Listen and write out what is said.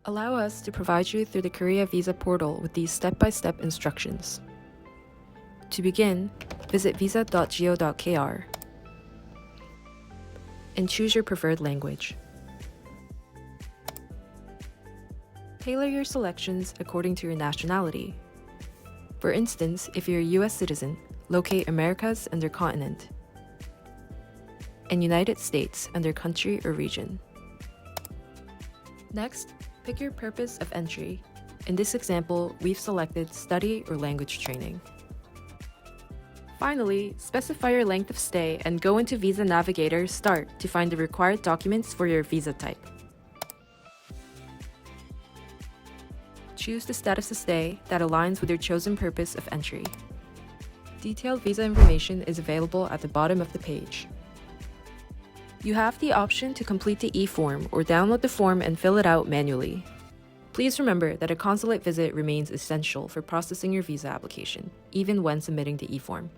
Allow us to provide you through the Korea Visa portal with these step-by-step instructions. To begin, visit visa.go.kr and choose your preferred language. Tailor your selections according to your nationality. For instance, if you're a US citizen, locate Americas under continent and United States under country or region. Next, pick your purpose of entry. In this example, we've selected study or language training. Finally, specify your length of stay and go into Visa Navigator Start to find the required documents for your visa type. Choose the status of stay that aligns with your chosen purpose of entry. Detailed visa information is available at the bottom of the page. You have the option to complete the e-form or download the form and fill it out manually. Please remember that a consulate visit remains essential for processing your visa application, even when submitting the e-form.